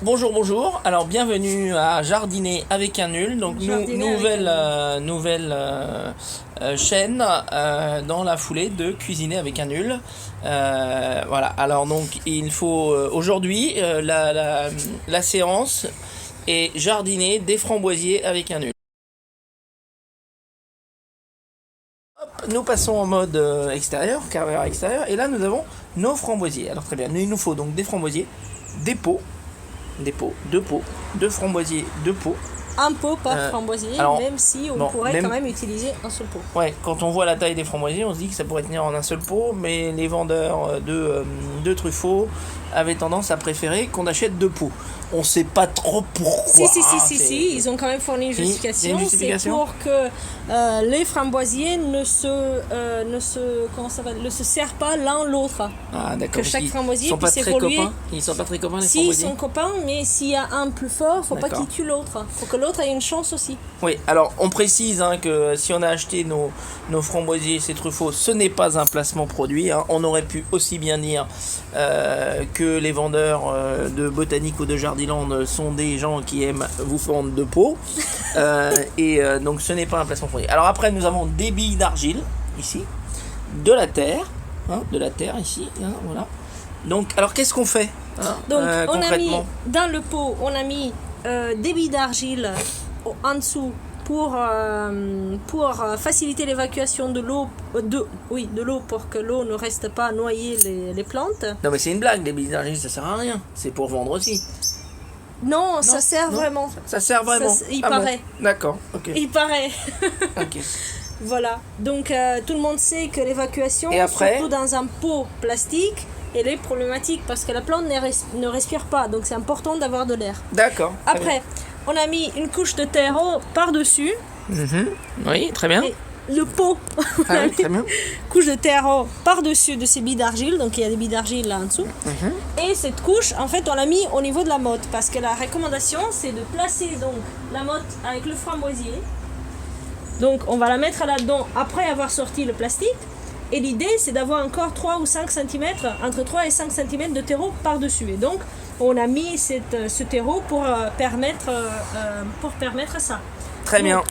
Bonjour, bonjour. Alors bienvenue à Jardiner avec un nul. Donc nouvelle chaîne dans la foulée de Cuisiner avec un nul. Voilà. Alors donc il faut aujourd'hui la séance est jardiner des framboisiers avec un nul. Hop, nous passons en mode extérieur, carrière extérieur, et là nous avons nos framboisiers. Alors très bien, il nous faut donc des framboisiers, deux pots, deux framboisiers, deux pots. Un pot par framboisier, alors, même si on pourrait quand même utiliser un seul pot. Ouais, quand on voit la taille des framboisiers, on se dit que ça pourrait tenir en un seul pot, mais les vendeurs de Truffaut avaient tendance à préférer qu'on achète deux pots. On sait pas trop pourquoi. Si, ils ont quand même fourni une justification. C'est pour que les framboisiers ne se serrent pas l'un l'autre. Ah d'accord. Que chaque framboisier puisse évoluer. Ils sont pas très copains les framboisiers. Si, ils sont copains, mais s'il y a un plus fort, faut pas qu'il tue l'autre. Faut que l'autre ait une chance aussi. Oui, alors on précise que si on a acheté nos framboisiers chez Truffaut, ce n'est pas un placement produit. On aurait pu aussi bien dire que les vendeurs de Botanique ou de Jardiland sont des gens qui aiment vous vendre de peau. Donc ce n'est pas un placement produit. Alors après nous avons des billes d'argile ici, de la terre ici, voilà. Donc alors qu'est-ce qu'on fait Donc on a mis dans le pot, on a mis des billes d'argile en dessous pour faciliter l'évacuation de l'eau, de l'eau pour que l'eau ne reste pas noyer les plantes. Non mais c'est une blague, les billes d'argile ça sert à rien, c'est pour vendre aussi. Non, ça sert vraiment. Ça sert vraiment. Il paraît. Bon. D'accord, ok. Il paraît. Ok. Voilà, donc tout le monde sait que l'évacuation, surtout dans un pot plastique, elle est problématique parce que la plante ne respire pas, donc c'est important d'avoir de l'air. D'accord. Après, on a mis une couche de terreau par-dessus. Oui, très bien. Et le pot, on a mis une couche de terreau par-dessus de ces billes d'argile, donc il y a des billes d'argile là en dessous. Et cette couche, en fait, on l'a mis au niveau de la motte, parce que la recommandation, c'est de placer donc la motte avec le framboisier. Donc on va la mettre là-dedans après avoir sorti le plastique. Et l'idée, c'est d'avoir encore 3 ou 5 cm, entre 3 et 5 cm de terreau par-dessus. Et donc, on a mis ce terreau pour permettre ça. Très bien.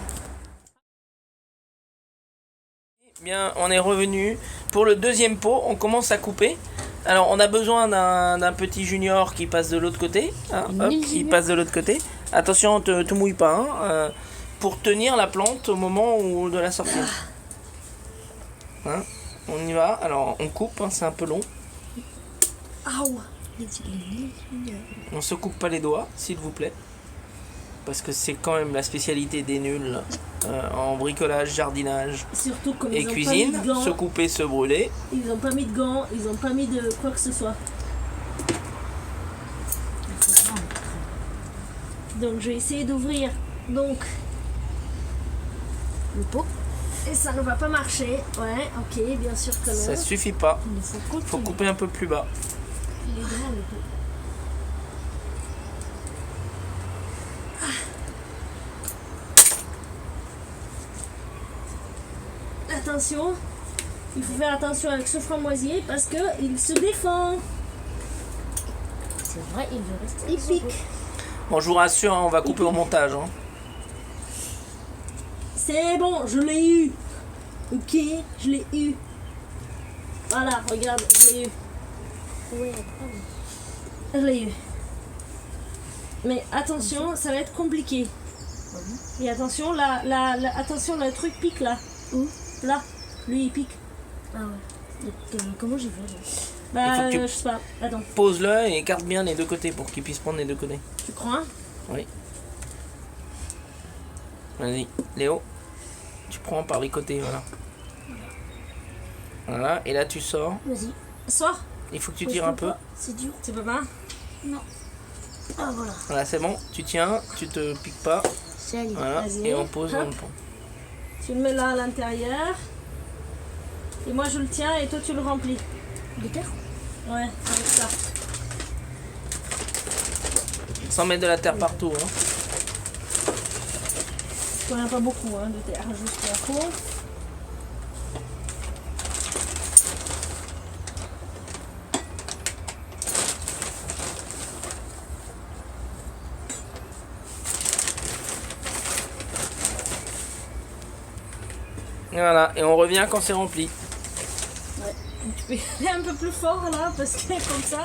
Bien, on est revenu pour le deuxième pot. On commence à couper. Alors, on a besoin d'un petit junior qui passe de l'autre côté. Il passe de l'autre côté. Attention, te mouille pas. Pour tenir la plante au moment de la sortie. On y va. Alors, on coupe. C'est un peu long. On se coupe pas les doigts, s'il vous plaît. Parce que c'est quand même la spécialité des nuls en bricolage, jardinage et cuisine. Se couper, se brûler. Ils n'ont pas mis de gants, ils n'ont pas mis de quoi que ce soit. Donc je vais essayer d'ouvrir le pot. Et ça ne va pas marcher. Ouais, ok, bien sûr que non. Ça suffit pas. Il faut couper un peu plus bas. Il est grand le pot. Attention, il faut faire attention avec ce framboisier parce qu'il se défend. C'est vrai, il veut rester. Il pique. Bon, je vous rassure, on va couper au montage. C'est bon, je l'ai eu. Ok, je l'ai eu. Voilà, regarde, je l'ai eu. Oui, je l'ai eu. Mais attention, ça va être compliqué. Et attention, attention, le truc pique là. Où? Là, lui il pique. Ah ouais. Comment j'ai fait? Bah, je sais pas. Attends. Pose-le et écarte bien les deux côtés pour qu'il puisse prendre les deux côtés. Tu crois? Oui. Vas-y, Léo. Tu prends par les côtés, voilà. Voilà, et là tu sors. Vas-y. Sors. Il faut que tu tires un peu. C'est dur. Tu peux pas? Non. Ah voilà. Voilà, c'est bon. Tu tiens, tu te piques pas. Voilà, et on pose dans le pot. Tu le mets là à l'intérieur. Et moi je le tiens et toi tu le remplis. De terre? Ouais, avec ça. Sans mettre de la terre partout. Il n'y en a pas beaucoup de terre, juste la peau. Voilà, et on revient quand c'est rempli. Ouais. Tu peux y aller un peu plus fort là, parce que comme ça...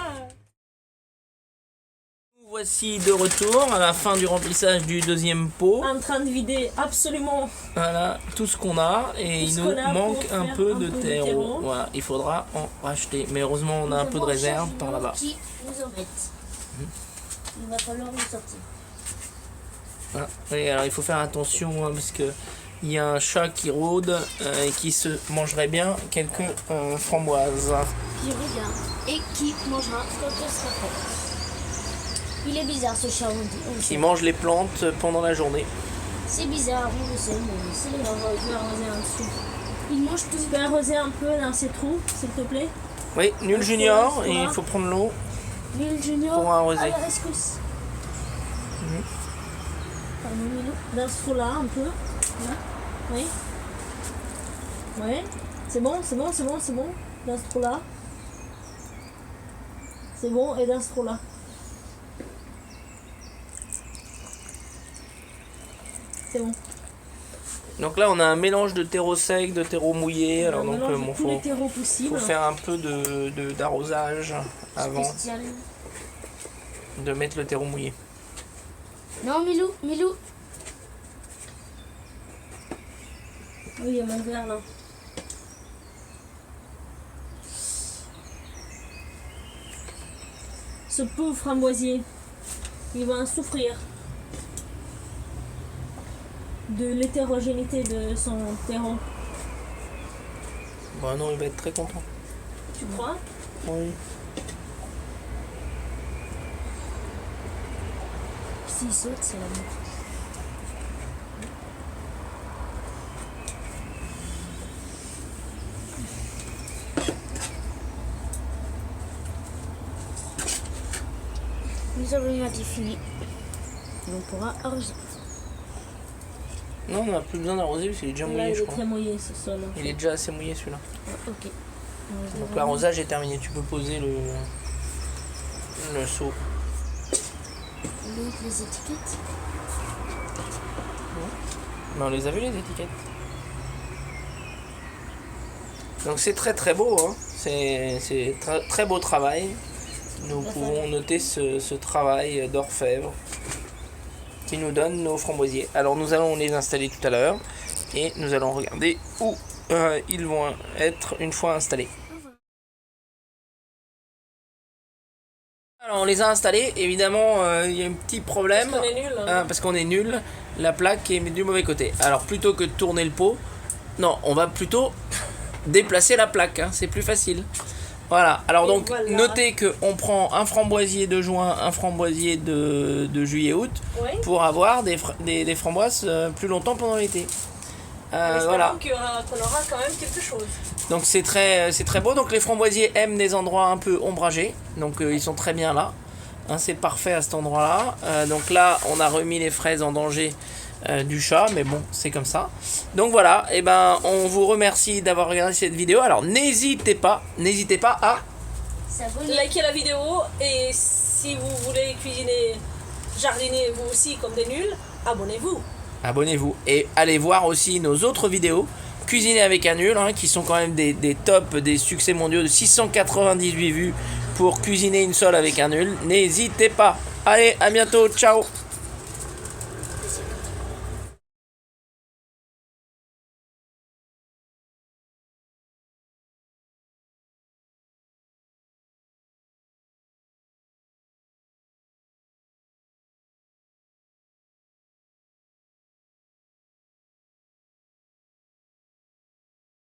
Voici de retour à la fin du remplissage du deuxième pot. En train de vider absolument. Voilà, tout ce qu'on a et il nous manque un peu de terreau. Voilà, il faudra en racheter. Mais heureusement, on a un peu de réserve par là-bas. Qui nous embête. Il va falloir nous sortir. Voilà. Et alors, il faut faire attention hein, parce que il y a un chat qui rôde et qui se mangerait bien quelques framboises. Qui regarde et qui mangera quand on sera prêt. Il est bizarre ce chat, on le sait. Il mange les plantes pendant la journée. C'est bizarre, on le sait, mais c'est les enfants. Je vais arroser en dessous. Il mange tout. Tu peux arroser un peu dans ces trous, s'il te plaît? Oui, nul junior, et il faut prendre l'eau L'huile junior pour arroser. à la rescousse. Pardon, Milou. Dans ce trou-là, un peu. Là. Oui. Oui. C'est bon, c'est bon, c'est bon, c'est bon. Dans ce trou-là. C'est bon, et dans ce trou-là. C'est bon. Donc là, on a un mélange de terreau sec, de terreau mouillé. Alors donc, bon, tous les terreaux possibles. faut faire un peu d'arrosage avant Spécial. de mettre le terreau mouillé. Non, Milou, Milou. Oui, il y a mon verre là. Ce pauvre framboisier, il va en souffrir de l'hétérogénéité de son terreau. Bon, non, il va être très content. Tu crois? Oui. S'il saute, c'est la mort. Nous avons bientôt fini. Et on pourra arroser. Non, on n'a plus besoin d'arroser parce qu'il est déjà Là, mouillé, il je est crois. très mouillé ce sol. Il est déjà assez mouillé celui-là. Ah, ok. Donc l'arrosage est terminé. Tu peux poser le seau. Donc les étiquettes. Mais on les a vu les étiquettes. Donc c'est très très beau. Hein. C'est très beau travail. Nous pouvons noter ce travail d'orfèvre qui nous donne nos framboisiers. Alors nous allons les installer tout à l'heure et nous allons regarder où ils vont être une fois installés. Alors on les a installés, évidemment il y a un petit problème Parce qu'on est nul, hein. parce qu'on est nul, la plaque est du mauvais côté. Alors plutôt que de tourner le pot, non, on va plutôt déplacer la plaque, hein, c'est plus facile. Voilà, alors Et donc voilà. notez qu'on prend un framboisier de juin, un framboisier de juillet-août Oui. pour avoir des framboises plus longtemps pendant l'été. Voilà. Qu'on aura quand même quelque chose. Donc c'est très beau. Donc les framboisiers aiment des endroits un peu ombragés. Donc ils sont très bien là. Hein, c'est parfait à cet endroit-là. Donc là, on a remis les fraises en danger du chat, mais bon, c'est comme ça. Donc voilà, et ben on vous remercie d'avoir regardé cette vidéo. Alors n'hésitez pas à S'abonner. Likez la vidéo et si vous voulez cuisiner, jardiner vous aussi comme des nuls, abonnez-vous. abonnez-vous et allez voir aussi nos autres vidéos cuisiner avec un nul, hein, qui sont quand même des tops, des succès mondiaux de 698 vues pour cuisiner une sole avec un nul. N'hésitez pas. Allez, à bientôt, ciao.